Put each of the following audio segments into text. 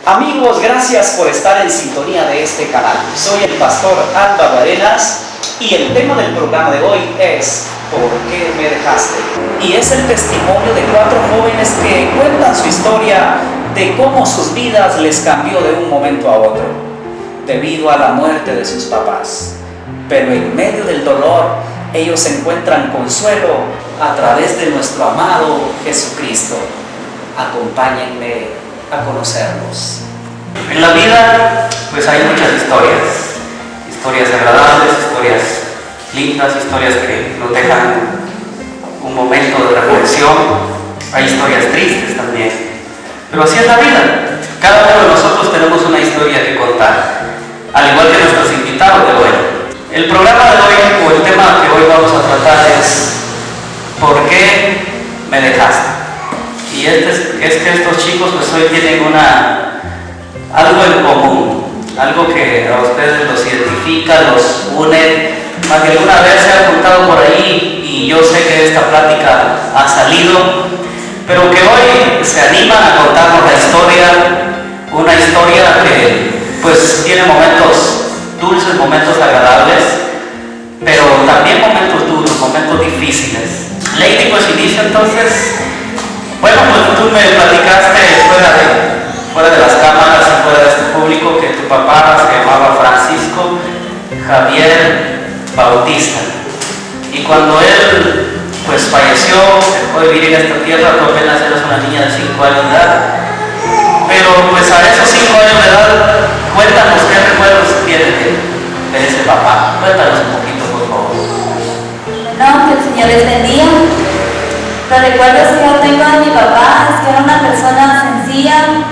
Amigos, gracias por estar en sintonía de este canal. Soy el pastor Álvaro Arenas y el tema del programa de hoy es ¿por qué me dejaste? Y es el testimonio de 4 jóvenes que cuentan su historia de cómo sus vidas les cambió de un momento a otro debido a la muerte de sus papás. Pero en medio del dolor, ellos encuentran consuelo a través de nuestro amado Jesucristo. Acompáñenme a conocerlos. En la vida pues hay muchas historias agradables, historias lindas, historias que nos dejan un momento de reflexión, hay historias tristes también, pero así es la vida. Cada uno de nosotros tenemos una historia que contar, al igual que nuestros invitados de hoy. El programa de hoy, o el tema que hoy vamos a tratar es ¿por qué me dejaste? Y es que estos chicos pues hoy tienen algo en común, algo que a ustedes los identifica, los une, más que alguna vez se han juntado por ahí y yo sé que esta plática ha salido, pero que hoy se animan a contarnos la historia, una historia que pues tiene momentos dulces, momentos agradables, pero también momentos duros, momentos difíciles. Lady, pues inicia entonces. Bueno, pues tú me platicaste fuera de las cámaras y fuera de este público que tu papá se llamaba Francisco Javier Bautista. Y cuando él pues falleció, dejó de vivir en esta tierra, tú apenas eras una niña de 5 años de edad. Pero pues a esos 5 años de edad, cuéntanos qué recuerdos tienes de ese papá. Cuéntanos un poquito, por favor. No, que el Señor les bendiga. Los recuerdos que yo tengo de mi papá es que era una persona sencilla,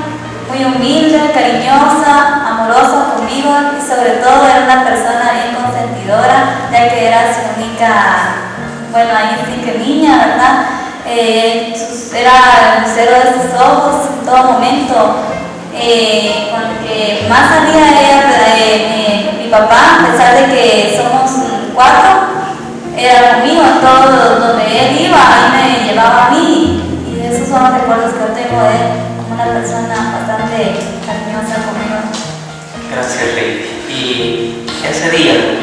muy humilde, cariñosa, amorosa conmigo y sobre todo era una persona bien consentidora, ya que era su única, bueno, ahí sí que niña, ¿verdad? Era el lucero de sus ojos en todo momento. Porque más salía ella, mi papá, a pesar de que somos 4, era conmigo en todo donde él iba, ahí me llevaba a mí, y esos son los recuerdos que yo tengo de él, como una persona bastante cariñosa conmigo. Gracias, Lady. Y ese día,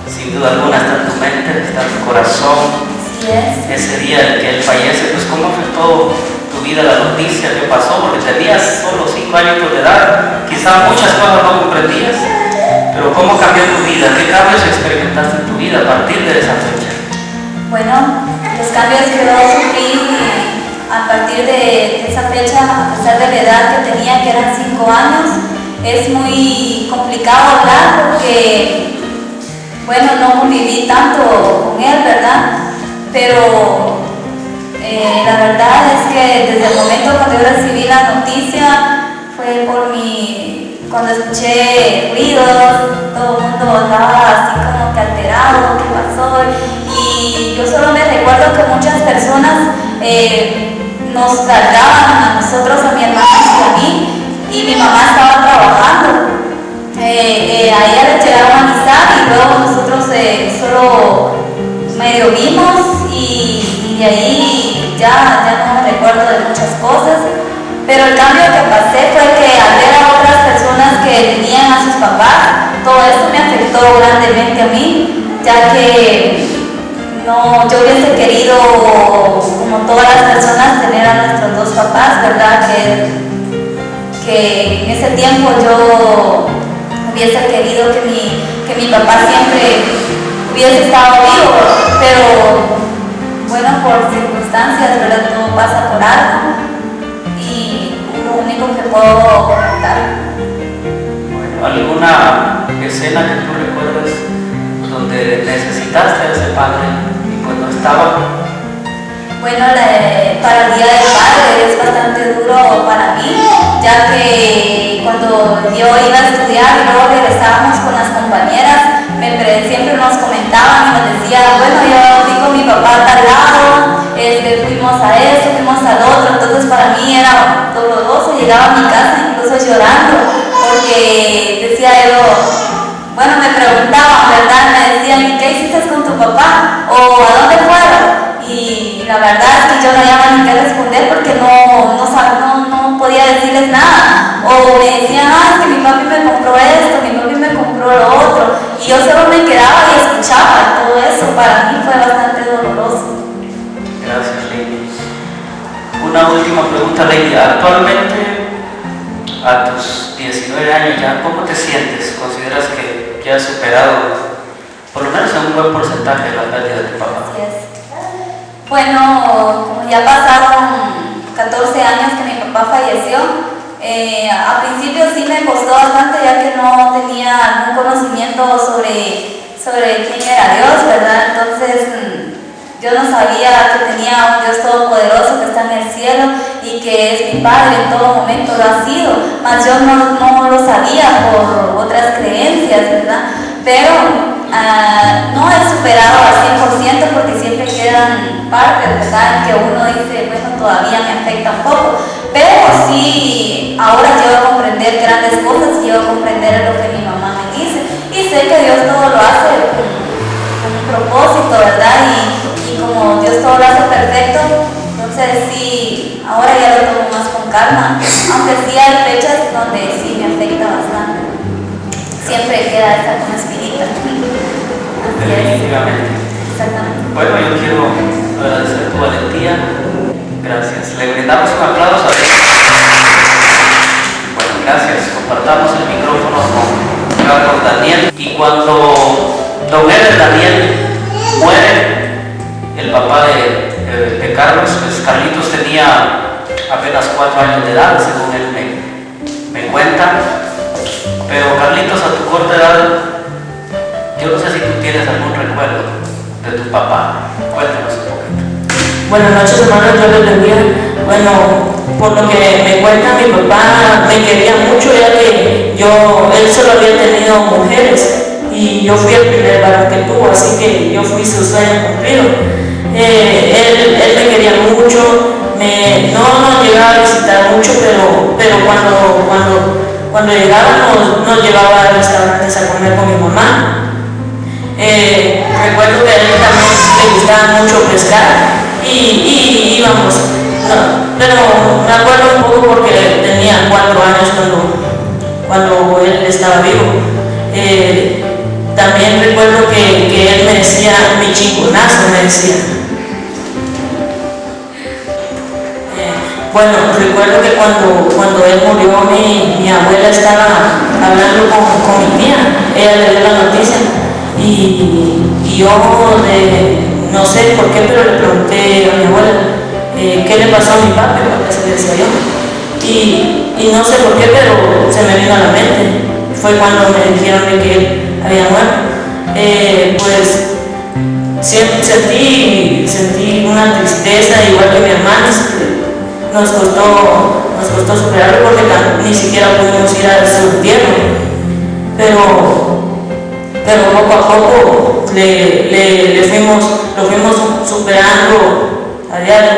sin duda alguna, está en tu mente, está en tu corazón. Así es. Ese día en que él fallece, pues ¿cómo afectó tu vida la noticia que pasó? Porque tenías solo 5 años de edad, quizás muchas cosas no comprendías. Pero ¿cómo cambió tu vida? ¿Qué cambios experimentaste en tu vida a partir de esa fecha? Bueno, los cambios que yo sufrí a partir de esa fecha, a pesar de la edad que tenía, que eran 5 años, es muy complicado hablar porque, bueno, no conviví tanto con él, ¿verdad? Pero la verdad es que desde el momento cuando yo recibí la noticia, fue cuando escuché ruidos, todo el mundo andaba así como que alterado, ¿qué pasó? Y yo solo me recuerdo que muchas personas nos cargaban a nosotros, a mi hermana y a mí, y mi mamá estaba trabajando. A ella le llegaron a avisar y luego nosotros solo medio vimos y de ahí ya no me recuerdo de muchas cosas. Pero el cambio que pasé fue que al ver a otras personas que tenían a sus papás, todo esto me afectó grandemente a mí, ya que yo hubiese querido, como todas las personas, tener a nuestros 2 papás, ¿verdad? Que en ese tiempo yo hubiese querido que mi papá siempre hubiese estado vivo, pero bueno, por circunstancias, ¿verdad? Todo pasa por algo. Lo único que puedo comentar. Bueno, ¿alguna escena que tú recuerdes donde necesitaste a ese padre y pues no estaba? Bueno, para el Día del Padre es bastante duro para mí, ya que cuando yo iba a estudiar y luego regresábamos con las compañeras, siempre nos comentaban y nos decían, bueno, yo fui con mi papá a tal lado, fuimos a esto, fuimos al otro. Entonces para mí era doloroso, llegaba a mi casa incluso llorando, porque decía yo, bueno, me preguntaban, ¿verdad? Me decían, ¿qué hiciste con tu papá? ¿O a dónde fueron? Y la verdad es que yo no había ni qué responder porque no podía decirles nada. O me decían, ah, que mi papi me compró esto, mi papi me compró lo otro, y yo solo me quedaba y escuchaba todo eso. Para mí fue bastante doloroso. Gracias, Lady. Una última pregunta, Lady. Actualmente, a tus 19 años ya, ¿cómo te sientes? ¿Consideras que has superado, por lo menos en un buen porcentaje, la pérdida de tu papá? Así es. Bueno, como ya pasaron 14 años que mi papá falleció, al principio sí me costó bastante, ya que no tenía algún conocimiento sobre quién era Dios, ¿verdad? Entonces yo no sabía que tenía un Dios todopoderoso que está en el cielo y que es mi Padre, en todo momento lo ha sido, mas yo no lo sabía por otras creencias, ¿verdad? Pero no he superado al 100% porque siempre quedan partes, ¿verdad? En que uno dice, bueno, todavía me afecta un poco, pero sí, ahora llego a comprender grandes cosas, llego a comprender lo que mi mamá me dice y sé que Dios todo lo hace con un propósito, ¿verdad? Y como Dios todo lo hace perfecto, entonces sí, ahora ya lo tomo más con calma, aunque sí hay fechas donde sí me afecta bastante. Siempre queda esa como espinita. Definitivamente. Exactamente. Bueno, yo quiero agradecer tu valentía. Gracias. Le brindamos un aplauso a él. Bueno, gracias. Compartamos el micrófono con Carlos Daniel. Y cuando don Ever Daniel muere, el papá de Carlos, pues Carlitos tenía apenas 4 años de edad, según él me cuenta. Pero Carlitos, a tu corta edad, yo no sé si tú tienes algún recuerdo de tu papá. Cuéntanos un poquito. Buenas noches, hermanos, Dios les bendiga. Bueno, por lo que me cuenta, mi papá me quería mucho, ya que él solo había tenido mujeres y yo fui el primer varón que tuvo, así que yo fui su sueño cumplido. Él me quería mucho, no nos llegaba a visitar mucho, pero cuando llegaba nos llevaba a restaurantes a comer con mi mamá. Recuerdo que a él también le gustaba mucho pescar y íbamos, pero me acuerdo un poco porque tenía 4 años cuando él estaba vivo. También recuerdo que él me decía, mi chingonazo me decía. Bueno, recuerdo que cuando él murió, mi abuela estaba hablando con mi tía, ella le dio la noticia y yo no sé por qué, pero le pregunté a mi abuela qué le pasó a mi papi, porque se le decía yo, y no sé por qué, pero se me vino a la mente, fue cuando me dijeron de que él había muerto. Pues sentí una tristeza, igual que mi hermana. Nos costó superarlo porque ni siquiera pudimos ir a su entierro, pero poco a poco lo fuimos superando a diario.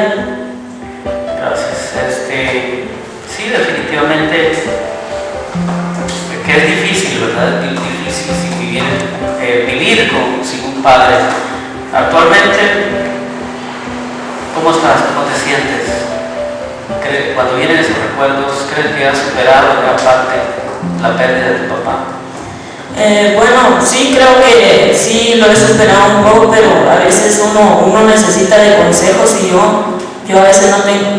Gracias. Sí, definitivamente que es difícil, ¿verdad? Es difícil vivir sin un padre. Actualmente, ¿cómo estás? ¿Cómo te sientes? Cuando vienen esos recuerdos, ¿crees que has superado en gran parte la pérdida de tu papá? Bueno, sí, creo que sí lo he superado un poco, pero a veces uno necesita de consejos y yo a veces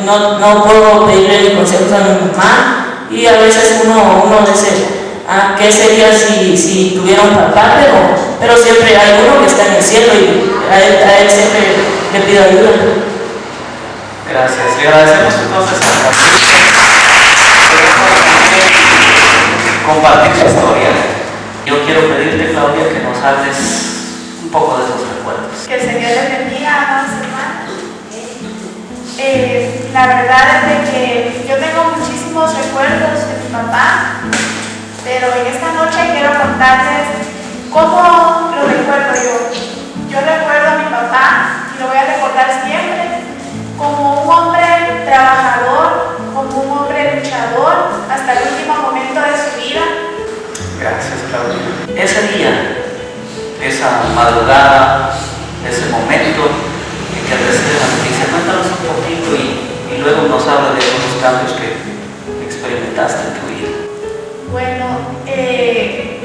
no puedo pedirle consejos a mi mamá y a veces uno dice, ¿qué sería si tuviera un papá? Pero siempre hay uno que está en el cielo y a él siempre le pido ayuda. Gracias. Le agradecemos entonces a compartir su historia. Yo quiero pedirte, Claudia, que nos hables un poco de esos recuerdos. Que el Señor les bendiga, amados hermanos. La verdad es de que yo tengo muchísimos recuerdos de mi papá, pero en esta noche quiero contarles cómo lo recuerdo yo. Yo recuerdo a mi papá y lo voy a recordar siempre como un hombre trabajador, como un hombre luchador hasta el último momento de su vida. Gracias, Claudia. Ese día, esa madrugada, ese momento en que recibes la noticia, cuéntanos un poquito y luego nos habla de algunos cambios que experimentaste en tu vida.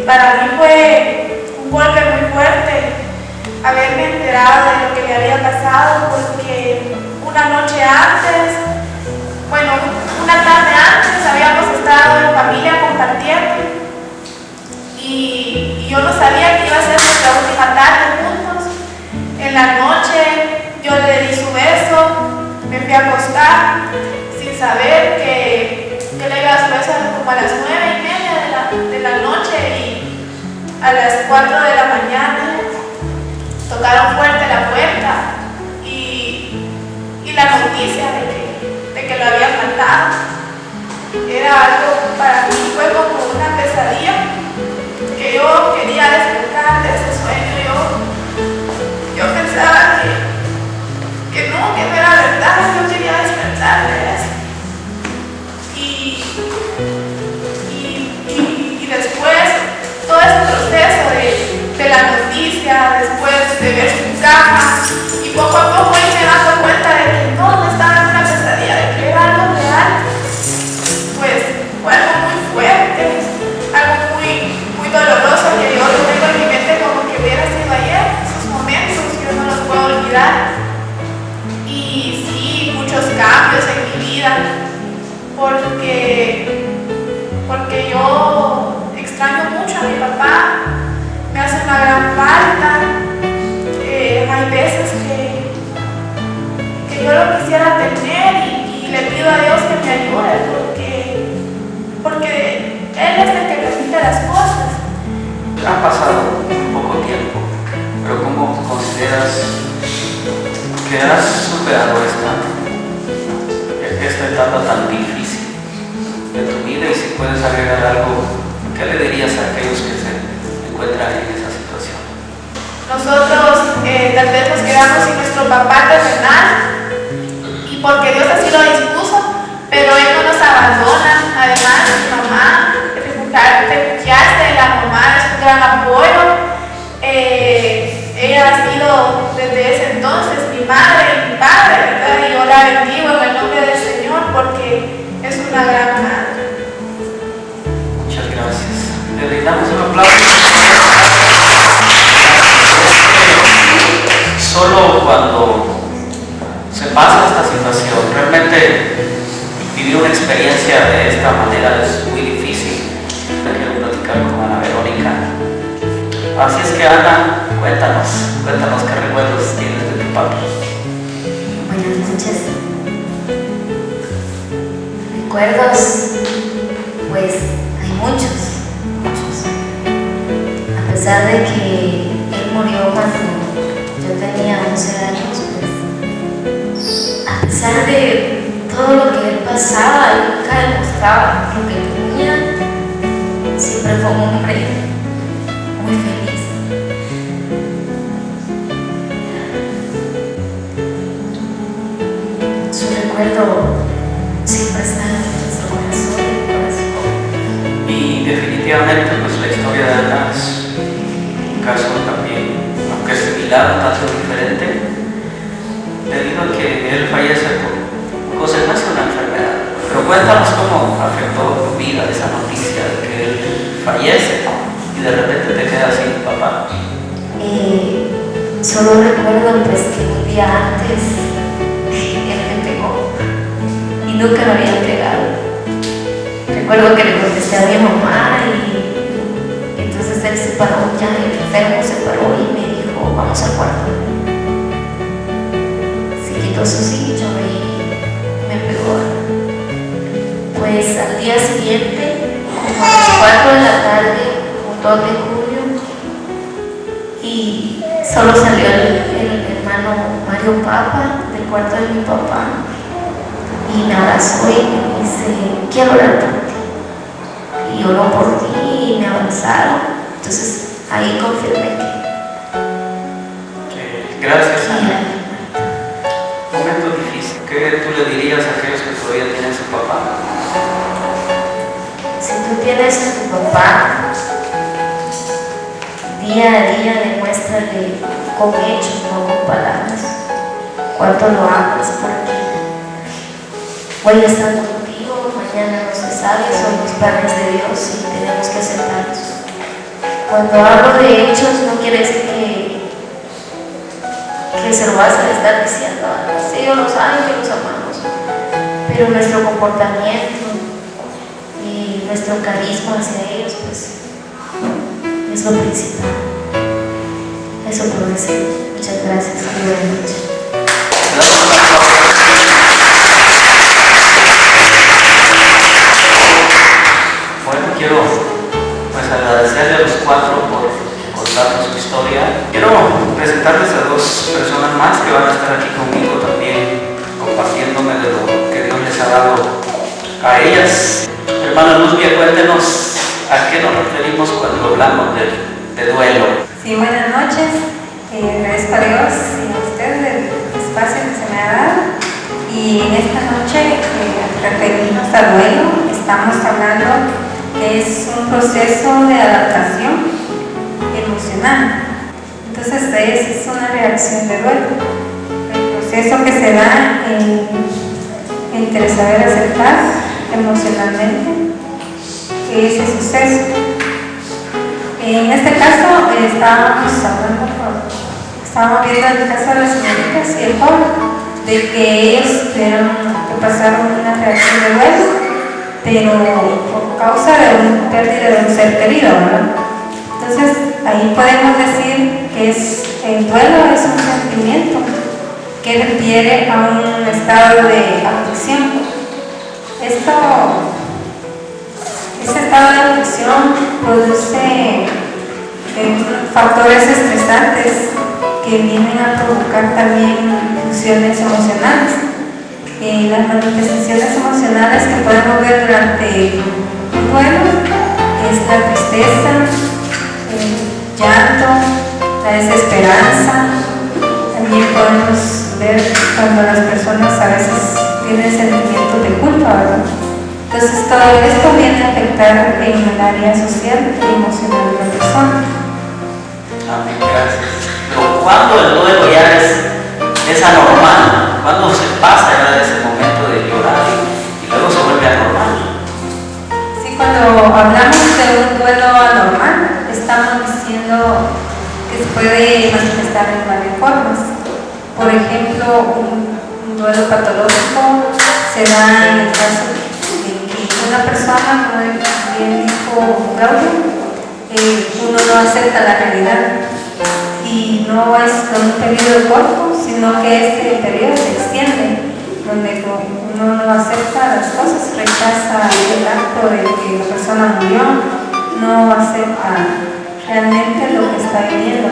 para mí fue un golpe muy fuerte haberme enterado de lo que le había pasado, porque una noche antes, bueno, una tarde antes habíamos estado en familia compartiendo y yo no sabía que iba a ser nuestra última tarde juntos. En la noche yo le di su beso, me fui a acostar sin saber que le iba a besar como a las 9:30 de la noche, y a las 4 de la mañana tocaron fuerte la puerta y la noticia de que lo había matado. Era algo, para mí fue como una pesadilla, que yo quería despertar de ese sueño. Yo pensaba que no era verdad, yo quería despertar de eso. Y después, todo ese proceso de la noticia, después de ver su cama, y poco a poco ir me dando cuenta de que no estaba en una pesadilla, de que era algo real, pues fue algo muy fuerte, algo muy doloroso, que yo lo tengo en mi mente como que hubiera sido ayer. Esos momentos yo no los puedo olvidar. Y sí, muchos cambios en mi vida, porque yo extraño mucho a mi papá, me hace una gran falta. Hay veces que yo lo quisiera tener y le pido a Dios que me ayude, porque Él es el que permite las cosas. Ha pasado un poco tiempo, pero ¿cómo consideras que has superado esta etapa tan difícil de tu vida? Y si puedes agregar algo, ¿qué le dirías a aquellos que se encuentran en esa situación? Nosotros tal vez nos quedamos sin nuestro papá terrenal, y porque Dios así lo dispuso, pero Él no nos abandona. Además, mi mamá, refugiarse de la mamá es un gran apoyo. Ella ha sido desde ese entonces mi madre y mi padre, ¿verdad? Y yo la bendigo en el nombre del Señor, porque es una gran madre. Muchas gracias. Le brindamos un aplauso. Solo cuando se pasa esta situación, realmente vivir una experiencia de esta manera es muy difícil. Quiero platicar con Ana Verónica. Así es que Ana, cuéntanos qué recuerdos tienes de tu papi. Buenas noches. Recuerdos, pues hay muchos. A pesar de que él murió cuando yo tenía 11 años, pues a pesar de todo lo que él pasaba, él nunca demostraba lo que tenía. Siempre fue un hombre muy feliz. Su recuerdo siempre está en nuestro corazón. Y definitivamente pues la historia de Ana es un caso también, aunque es similar, un tanto diferente, debido a que él fallece por consecuencia de una enfermedad. Pero cuéntanos cómo afectó tu vida esa noticia de que él fallece y de repente te quedas sin papá. Solo recuerdo pues que un día antes él me pegó y nunca me había pegado. Recuerdo que le contesté a mi mamá y entonces él se paró, ya el enfermo se paró y me dijo, vamos al cuarto. Se quitó su cincho y me pegó. Pues al día siguiente, como a las 4 de la tarde, un 2 de julio, y solo salió el hermano Mario Papa del cuarto de mi papá y me abrazó y me dice, quiero orar por ti. Y oró por ti y me abrazaron. Entonces ahí confirmé que Gracias, Ana. Momento difícil. ¿Qué tú le dirías a aquellos que todavía tienen su papá? si tú tienes a tu papá, día a día demuéstrale con hechos, no con palabras, cuánto lo amas, porque hoy están contigo, mañana no se sabe, son los planes de Dios y tenemos que aceptarlos. Cuando hablo de hechos no quiere decir que se lo vas a estar diciendo. Sí, ellos lo saben que los amamos, pero nuestro comportamiento y nuestro carisma hacia ellos, pues, es lo principal. Eso puedo decir. Muchas gracias. Buenas noches. Bueno, quiero pues agradecerle a los cuatro por contarnos su historia. Quiero presentarles a dos personas más que van a estar aquí conmigo también, compartiéndome de lo que Dios les ha dado a ellas. Hermana Luzbia, cuéntenos a qué nos referimos cuando hablamos de duelo. Sí, buenas noches. Agradezco a Dios y a ustedes el espacio que se me ha dado. Y en esta noche, referirnos al duelo, estamos hablando que es un proceso de adaptación emocional. Entonces, es una reacción de duelo. El proceso que se da entre saber aceptar emocionalmente ese suceso. En este caso, estábamos viendo el caso de las señoritas y el joven, de que ellos pasaron una reacción de duelo, pero por causa de una pérdida de un ser querido, ¿verdad? Entonces, ahí podemos decir que el duelo es un sentimiento que refiere a un estado de aflicción. Ese estado de aflicción produce factores estresantes que vienen a provocar también funciones emocionales. Las manifestaciones emocionales que podemos ver durante un duelo es la tristeza, el llanto, la desesperanza. También podemos ver cuando las personas a veces tienen sentimientos de culpa, ¿verdad? Entonces todo esto viene a afectar en el área social y emocional de la persona. Amén, gracias. Pero cuando el duelo ya es anormal, cuando se pasa ya de ese momento de llorar y luego se vuelve anormal. Sí, cuando hablamos de un duelo anormal, estamos diciendo que se puede manifestar en varias formas. Por ejemplo, un duelo patológico se da en el caso de que una persona, como bien dijo Claudio, uno no acepta la realidad. Y no es un periodo corto, sino que este periodo se extiende, donde uno no acepta las cosas, rechaza el acto de que la persona murió, no acepta realmente lo que está viviendo.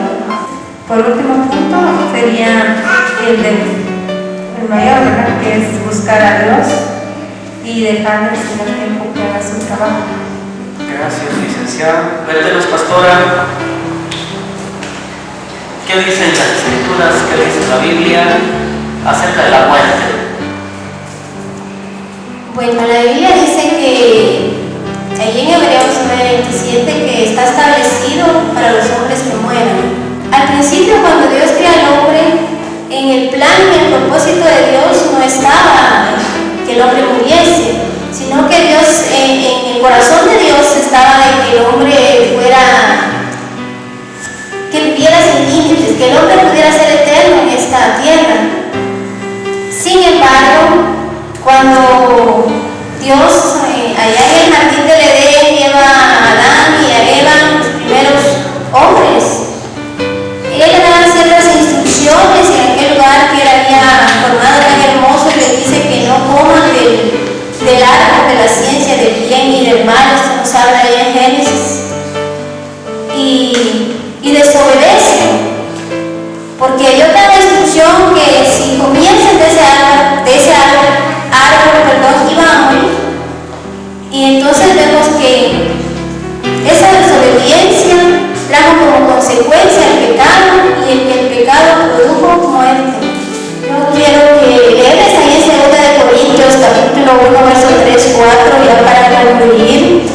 Por último punto sería el mayor, ¿verdad? Que es buscar a Dios y dejarle el tiempo que haga su trabajo. Gracias, licenciada. Cuéntenos, pastora, ¿qué dicen las Escrituras, qué dice la Biblia acerca de la muerte? Bueno, la Biblia dice que allí en Hebreos 9:27 que está establecido para los hombres que mueran. Al principio, cuando Dios crea al hombre, en el plan y el propósito de Dios no estaba que el hombre muriese, sino que Dios, en el corazón de Dios estaba de que el hombre que viviera sin límites, que el hombre pudiera ser eterno en esta tierra. Sin embargo, cuando Dios allá en el jardín del Edén lleva a Adán y a Eva, los primeros hombres, Él le da ciertas instrucciones en aquel lugar que él había formado tan hermoso, y les dice que no coman del árbol de la ciencia del bien y del mal. Esto nos habla ahí en Génesis, y desobedecen, porque dio la instrucción que si comienzan de ese árbol, iban a morir. Y entonces vemos que esa desobediencia trajo como consecuencia el pecado, y el pecado produjo muerte. Yo quiero que lees ahí en 2 de Corintios capítulo 1 verso 3-4, ya para concluir.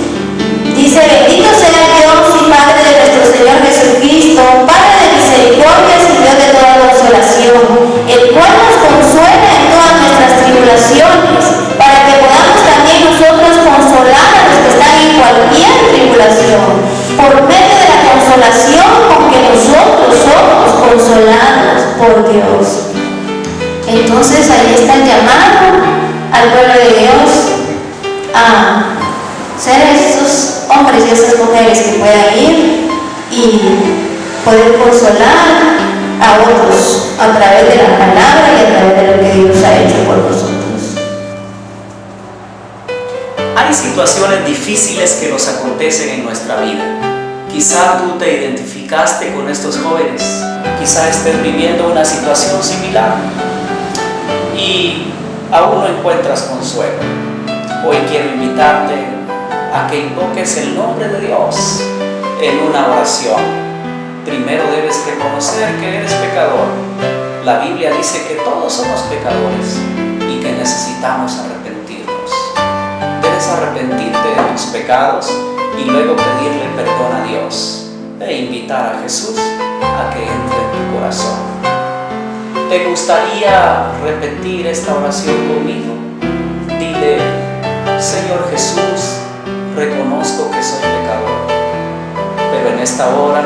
Dice: bendito sea Dios y Padre de nuestro Señor Jesucristo, Padre de misericordias y Dios de toda consolación, el cual nos consuela en todas nuestras tribulaciones, para que podamos también nosotros consolar a los que están en cualquier tribulación, por medio de la por Dios. Entonces ahí está el llamado al pueblo de Dios a ser esos hombres y esas mujeres que puedan ir y poder consolar a otros a través de la palabra y a través de lo que Dios ha hecho por nosotros. Hay situaciones difíciles que nos acontecen en nuestra vida. Quizá tú te identificaste con estos jóvenes, quizá estés viviendo una situación similar y aún no encuentras consuelo. Hoy quiero invitarte a que invoques el nombre de Dios en una oración. Primero debes reconocer que eres pecador. La Biblia dice que todos somos pecadores y que necesitamos arrepentirnos. Debes arrepentirte de tus pecados y luego pedirle perdón a Dios e invitar a Jesús a que entre en tu corazón. ¿Te gustaría repetir esta oración conmigo? Dile: Señor Jesús, reconozco que soy pecador, pero en esta hora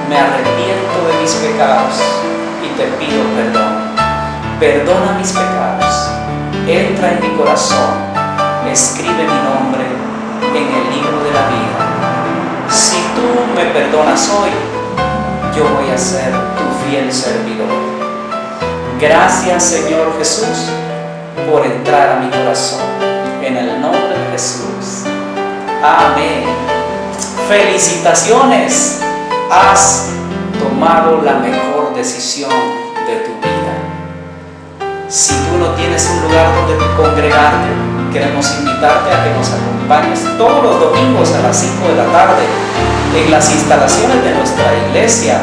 me arrepiento de mis pecados y te pido perdón. Perdona mis pecados, entra en mi corazón, escribe mi nombre en el libro de la vida. Si tú me perdonas hoy, yo voy a ser tu fiel servidor. Gracias, Señor Jesús, por entrar a mi corazón. En el nombre de Jesús. Amén. Felicitaciones. Has tomado la mejor decisión de tu vida. Si tú no tienes un lugar donde congregarte, queremos invitarte a que nos acompañes todos los domingos a las 5 de la tarde en las instalaciones de nuestra iglesia,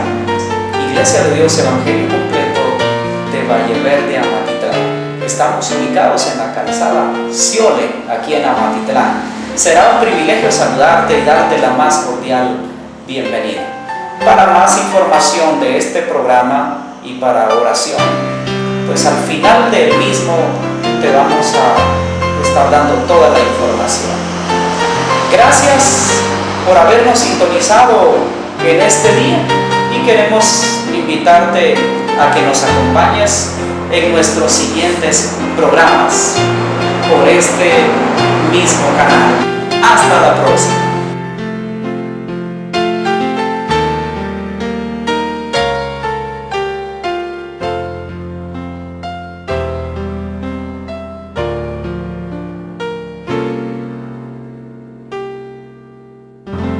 Iglesia de Dios Evangelio Completo de Valle Verde, Amatitlán. Estamos ubicados en la calzada Ciole, aquí en Amatitlán. Será un privilegio saludarte y darte la más cordial bienvenida. Para más información de este programa y para oración, pues al final del mismo te vamos a estar dando toda la información. Gracias por habernos sintonizado en este día y queremos invitarte a que nos acompañes en nuestros siguientes programas por este mismo canal. Hasta la próxima.